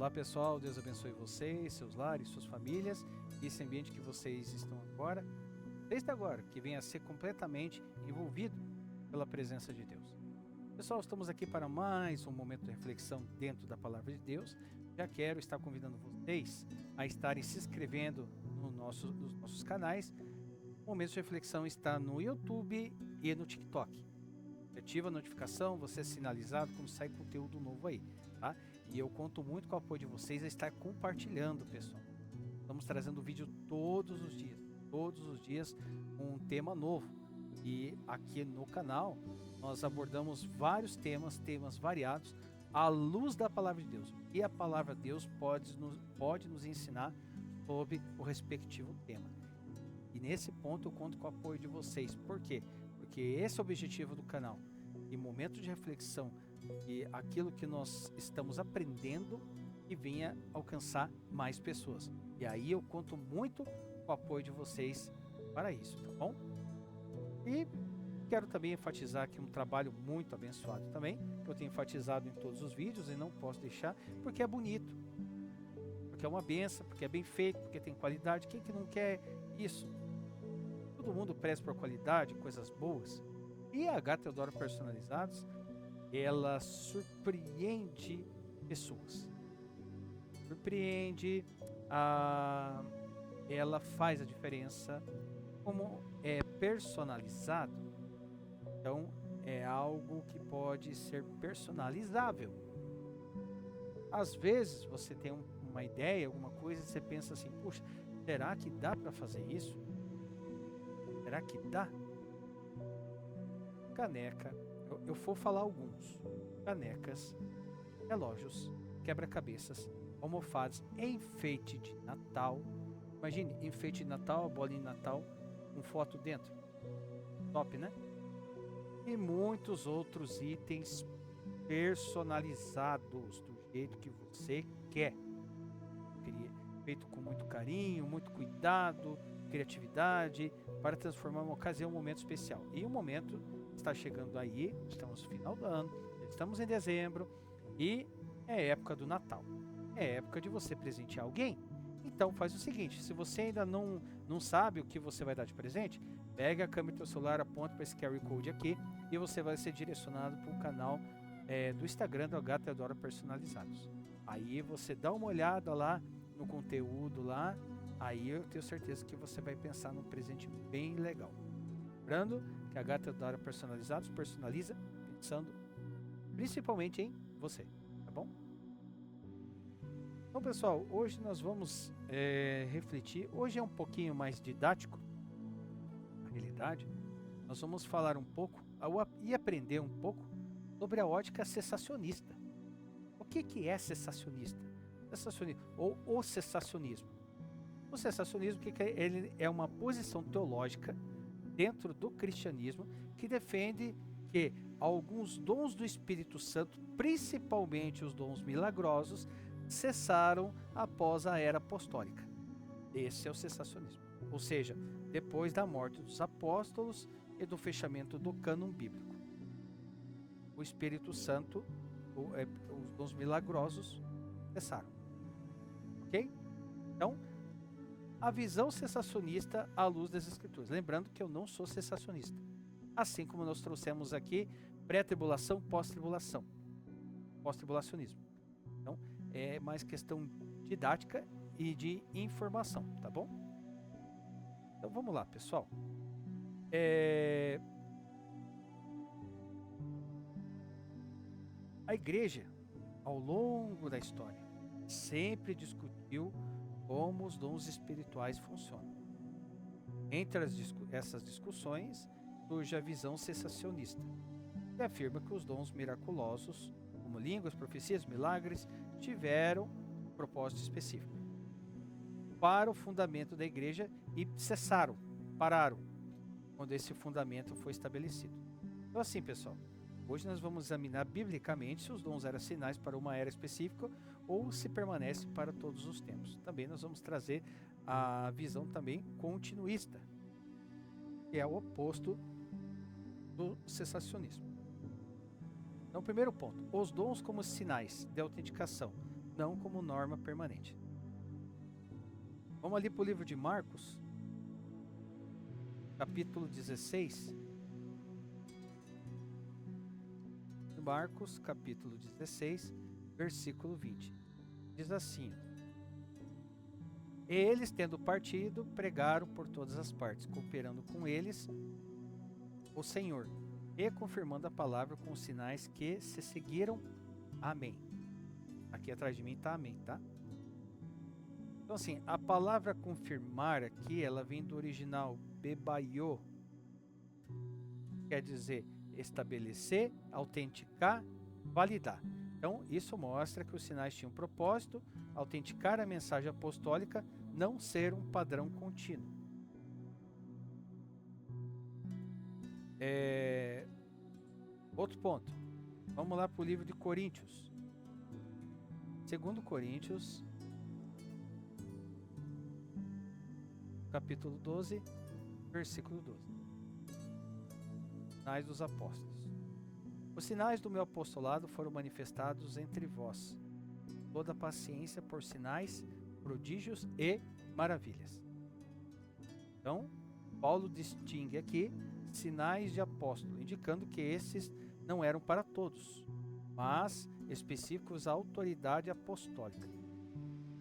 Olá pessoal, Deus abençoe vocês, seus lares, suas famílias e esse ambiente que vocês estão agora, desde agora, que venha a ser completamente envolvido pela presença de Deus. Pessoal, estamos aqui para mais um momento de reflexão dentro da Palavra de Deus. Já quero estar convidando vocês a estarem se inscrevendo nos nossos canais. O momento de reflexão está no YouTube e no TikTok. Ativa a notificação, você é sinalizado quando sai conteúdo novo aí, tá? E eu conto muito com o apoio de vocês a estar compartilhando, pessoal. Estamos trazendo vídeo todos os dias com um tema novo. E aqui no canal nós abordamos vários temas variados à luz da Palavra de Deus. E a Palavra de Deus pode nos ensinar sobre o respectivo tema. E nesse ponto eu conto com o apoio de vocês. Por quê? Porque esse é o objetivo do canal. E momento de reflexão e aquilo que nós estamos aprendendo que venha alcançar mais pessoas. E aí eu conto muito com o apoio de vocês para isso, tá bom? E quero também enfatizar aqui um trabalho muito abençoado também, que eu tenho enfatizado em todos os vídeos e não posso deixar, porque é bonito, porque é uma benção, porque é bem feito, porque tem qualidade. Quem que não quer isso? Todo mundo preza por qualidade, coisas boas. E a H Teodoro Personalizados, ela surpreende pessoas. Ela faz a diferença. Como é personalizado, então é algo que pode ser personalizável. Às vezes você tem uma ideia, alguma coisa, e você pensa assim, puxa, será que dá para fazer isso? Será que dá? Caneca, eu vou falar alguns. Canecas, relógios, quebra-cabeças, almofadas, enfeite de Natal. Imagine, enfeite de Natal, a bolinha de Natal, com foto dentro. Top, né? E muitos outros itens personalizados do jeito que você quer. Feito com muito carinho, muito cuidado, criatividade, para transformar uma ocasião em um momento especial. E o momento está chegando aí, estamos no final do ano, estamos em dezembro e é época do Natal. É época de você presentear alguém. Então faz o seguinte, se você ainda não sabe o que você vai dar de presente, pega a câmera do seu celular, aponta para esse QR Code aqui e você vai ser direcionado para o canal do Instagram do H Teodoro Personalizados. Aí você dá uma olhada lá no conteúdo lá, aí eu tenho certeza que você vai pensar num presente bem legal. Lembrando que a H Teodoro Personalizados personaliza pensando principalmente em você, tá bom? Então pessoal, hoje nós vamos refletir, hoje é um pouquinho mais didático, na realidade, nós vamos falar um pouco e aprender um pouco sobre a ótica cessacionista. O que é cessacionista? Ou o cessacionismo. O cessacionismo ele é uma posição teológica dentro do cristianismo que defende que alguns dons do Espírito Santo, principalmente os dons milagrosos, cessaram após a era apostólica. Esse é o cessacionismo. Ou seja, depois da morte dos apóstolos e do fechamento do cânon bíblico. O Espírito Santo, os dons milagrosos, cessaram. Ok? Então, a visão cessacionista à luz das Escrituras. Lembrando que eu não sou cessacionista. Assim como nós trouxemos aqui pré-tribulação, pós-tribulação. Pós-tribulacionismo. Então, é mais questão didática e de informação, tá bom? Então vamos lá, pessoal. A igreja, ao longo da história, sempre discutiu como os dons espirituais funcionam. Entre essas discussões, surge a visão cessacionista, que afirma que os dons miraculosos, como línguas, profecias, milagres, tiveram um propósito específico para o fundamento da igreja e pararam, quando esse fundamento foi estabelecido. Então assim, pessoal, hoje nós vamos examinar biblicamente se os dons eram sinais para uma era específica ou se permanece para todos os tempos. Também nós vamos trazer a visão também continuista, que é o oposto do cessacionismo. Então, primeiro ponto, os dons como sinais de autenticação não como norma permanente. Vamos ali para o livro de Marcos, capítulo 16. Marcos, capítulo 16, versículo 20. Diz assim: eles, tendo partido, pregaram por todas as partes, cooperando com eles o Senhor, e confirmando a palavra com os sinais que se seguiram. Amém. Aqui atrás de mim está amém, tá? Então assim, a palavra confirmar aqui, ela vem do original bebaio, quer dizer estabelecer, autenticar, validar. Então isso mostra que os sinais tinham propósito, autenticar a mensagem apostólica, não ser um padrão contínuo. Outro ponto. Vamos lá para o livro de Coríntios. 2 Coríntios, capítulo 12, versículo 12. Sinais dos apóstolos. Os sinais do meu apostolado foram manifestados entre vós, toda paciência por sinais, prodígios e maravilhas. Então, Paulo distingue aqui sinais de apóstolo, indicando que esses não eram para todos, mas específicos à autoridade apostólica.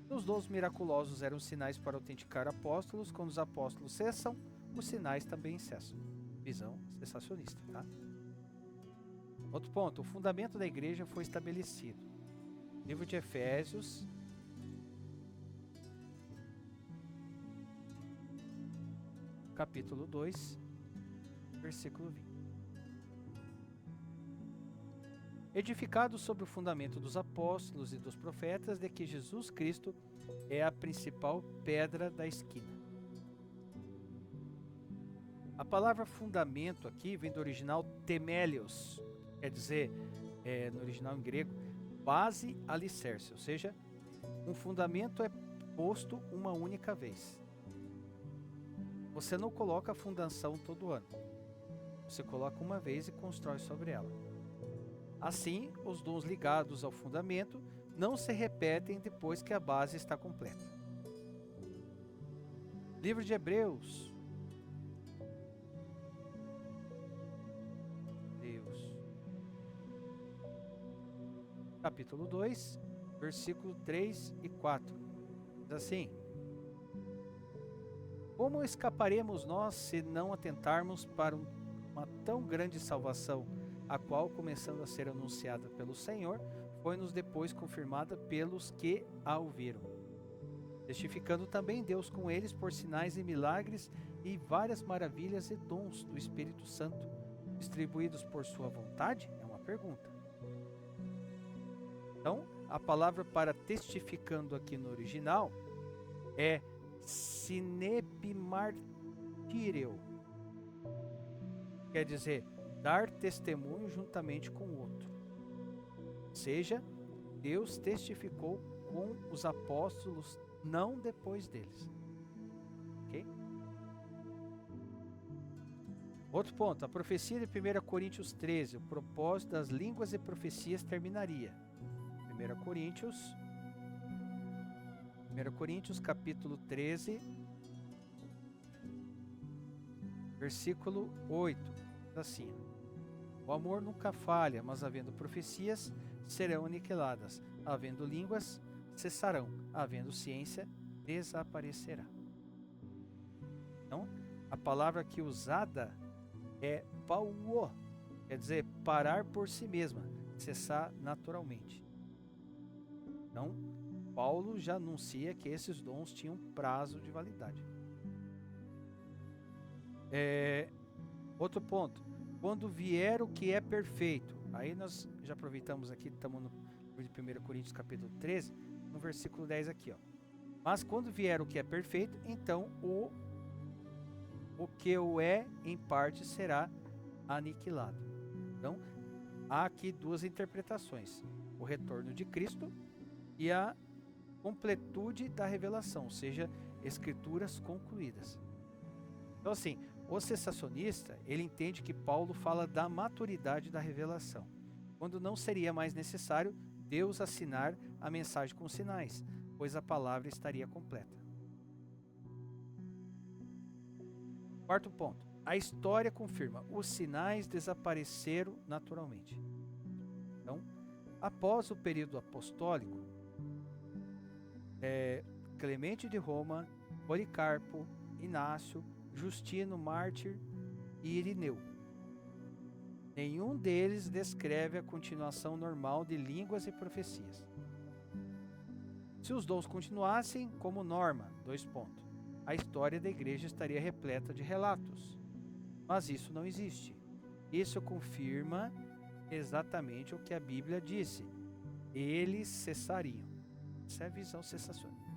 Os dons miraculosos eram sinais para autenticar apóstolos. Quando os apóstolos cessam, os sinais também cessam. Visão cessacionista, tá? Outro ponto, o fundamento da igreja foi estabelecido. Livro de Efésios, capítulo 2, versículo 20. Edificado sobre o fundamento dos apóstolos e dos profetas, de que Jesus Cristo é a principal pedra da esquina. A palavra fundamento aqui vem do original temelios, quer dizer, no original em grego, base alicerce, ou seja, um fundamento é posto uma única vez. Você não coloca a fundação todo ano, você coloca uma vez e constrói sobre ela. Assim, os dons ligados ao fundamento não se repetem depois que a base está completa. Livro de Hebreus. Capítulo 2, versículo 3 e 4. Diz assim: como escaparemos nós se não atentarmos para uma tão grande salvação, a qual, começando a ser anunciada pelo Senhor, foi-nos depois confirmada pelos que a ouviram, testificando também Deus com eles por sinais e milagres e várias maravilhas e dons do Espírito Santo, distribuídos por sua vontade? É uma pergunta. Então, a palavra para testificando aqui no original é sinepimartireu, quer dizer, dar testemunho juntamente com o outro. Ou seja, Deus testificou com os apóstolos, não depois deles. Ok? Outro ponto, a profecia de 1 Coríntios 13, o propósito das línguas e profecias terminaria. 1 Coríntios capítulo 13, versículo 8, assim: o amor nunca falha, mas havendo profecias, serão aniquiladas, havendo línguas, cessarão, havendo ciência, desaparecerá. Então, a palavra aqui usada é pauo, quer dizer, parar por si mesma, cessar naturalmente. Então, Paulo já anuncia que esses dons tinham prazo de validade. Outro ponto, quando vier o que é perfeito, aí nós já aproveitamos aqui, estamos no livro de 1 Coríntios capítulo 13, no versículo 10 aqui, ó. Mas quando vier o que é perfeito, então o que o é em parte será aniquilado. Então, há aqui duas interpretações, o retorno de Cristo e a completude da revelação, ou seja, escrituras concluídas. Então assim, o cessacionista, ele entende que Paulo fala da maturidade da revelação, quando não seria mais necessário Deus assinar a mensagem com sinais, pois a palavra estaria completa. Quarto ponto. A história confirma, os sinais desapareceram naturalmente. Então, após o período apostólico, Clemente de Roma, Policarpo, Inácio, Justino, Mártir e Irineu. Nenhum deles descreve a continuação normal de línguas e profecias. Se os dons continuassem como norma, a história da igreja estaria repleta de relatos. Mas isso não existe. Isso confirma exatamente o que a Bíblia disse. Eles cessariam. Essa é a visão cessacionista.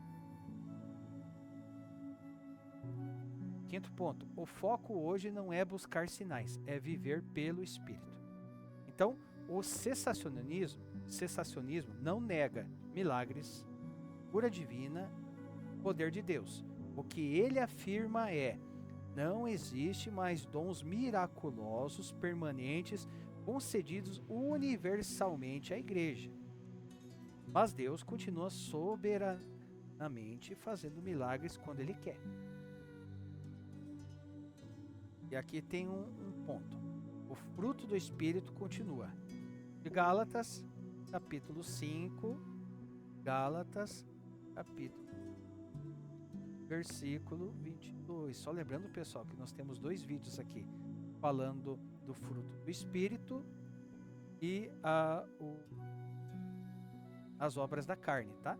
Quinto ponto. O foco hoje não é buscar sinais, é viver pelo Espírito. Então, o cessacionismo não nega milagres, cura divina, poder de Deus. O que ele afirma é: não existe mais dons miraculosos permanentes concedidos universalmente à igreja. Mas Deus continua soberanamente fazendo milagres quando ele quer. E aqui tem um ponto. O fruto do Espírito continua. De Gálatas, capítulo 5, versículo 22. Só lembrando, pessoal, que nós temos 2 vídeos aqui falando do fruto do Espírito e as obras da carne, tá?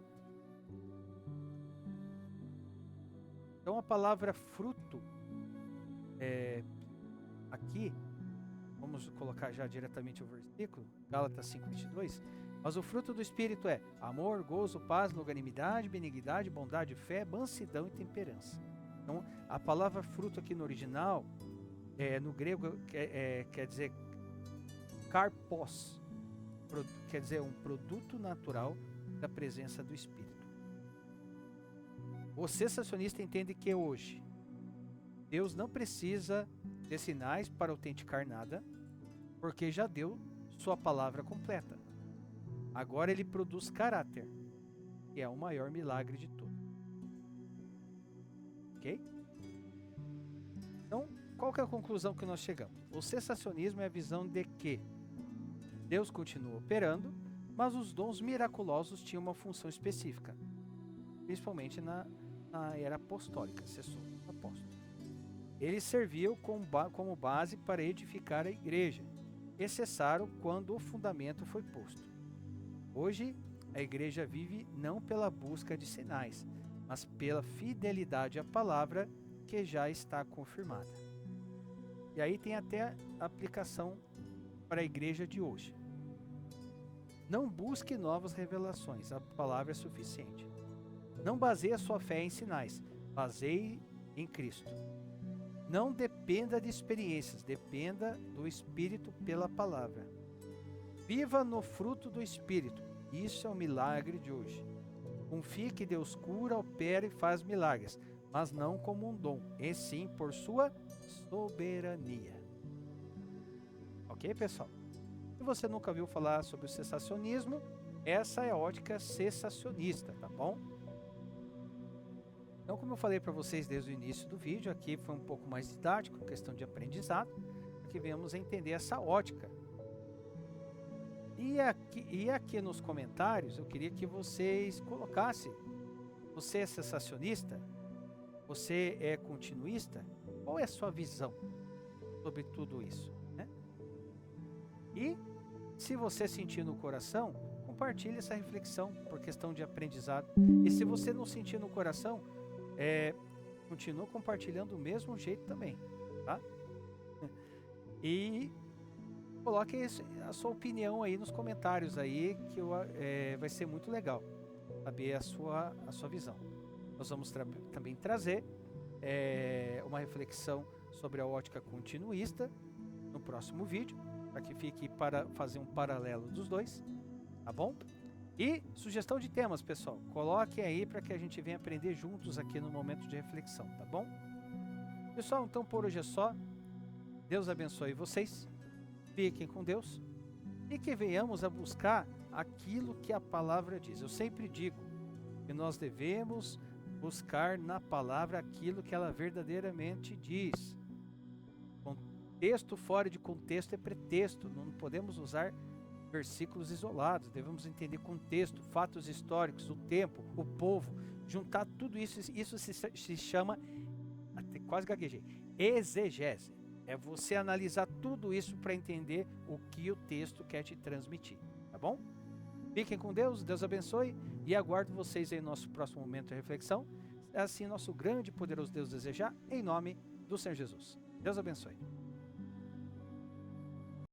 Então a palavra fruto aqui, vamos colocar já diretamente o versículo, Gálatas 5:22. Mas o fruto do Espírito é amor, gozo, paz, longanimidade, benignidade, bondade, fé, mansidão e temperança. Então, a palavra fruto aqui no original, no grego, quer dizer karpos, quer dizer um produto natural da presença do Espírito. O cessacionista entende que hoje Deus não precisa de sinais para autenticar nada, porque já deu sua palavra completa. Agora ele produz caráter, que é o maior milagre de todos. Ok? Então, qual que é a conclusão que nós chegamos? O cessacionismo é a visão de que Deus continua operando, mas os dons miraculosos tinham uma função específica, principalmente na era apostólica, cessou o apóstolo. Eles serviam como base para edificar a igreja e cessaram quando o fundamento foi posto. Hoje, a igreja vive não pela busca de sinais, mas pela fidelidade à palavra que já está confirmada. E aí tem até a aplicação para a igreja de hoje. Não busque novas revelações, a palavra é suficiente. Não baseie a sua fé em sinais, baseie em Cristo. Não dependa de experiências, dependa do Espírito pela palavra. Viva no fruto do Espírito. Isso é o milagre de hoje. Confie que Deus cura, opera e faz milagres, mas não como um dom, e sim por sua soberania. Ok, pessoal? Se você nunca ouviu falar sobre o cessacionismo, essa é a ótica cessacionista, tá bom? Então, como eu falei para vocês desde o início do vídeo, aqui foi um pouco mais didático, questão de aprendizado, que viemos a entender essa ótica. E aqui nos comentários, eu queria que vocês colocassem: você é cessacionista? Você é continuista? Qual é a sua visão sobre tudo isso, né? E se você sentir no coração, compartilhe essa reflexão por questão de aprendizado. E se você não sentir no coração, continua compartilhando do mesmo jeito também, tá? E coloque a sua opinião aí nos comentários aí, que vai ser muito legal saber a sua visão. Nós vamos também trazer uma reflexão sobre a ótica continuista no próximo vídeo, para que fique para fazer um paralelo dos dois, tá bom? E sugestão de temas, pessoal, coloquem aí para que a gente venha aprender juntos aqui no momento de reflexão, tá bom? Pessoal, então por hoje é só. Deus abençoe vocês, fiquem com Deus e que venhamos a buscar aquilo que a palavra diz. Eu sempre digo que nós devemos buscar na palavra aquilo que ela verdadeiramente diz. Contexto fora de contexto é pretexto. Não podemos usar versículos isolados. Devemos entender contexto, fatos históricos, o tempo, o povo, juntar tudo isso. Isso se chama, até quase gaguejei, exegese. É você analisar tudo isso para entender o que o texto quer te transmitir. Tá bom? Fiquem com Deus, Deus abençoe e aguardo vocês em nosso próximo momento de reflexão. É assim nosso grande e poderoso Deus desejar, em nome do Senhor Jesus. Deus abençoe.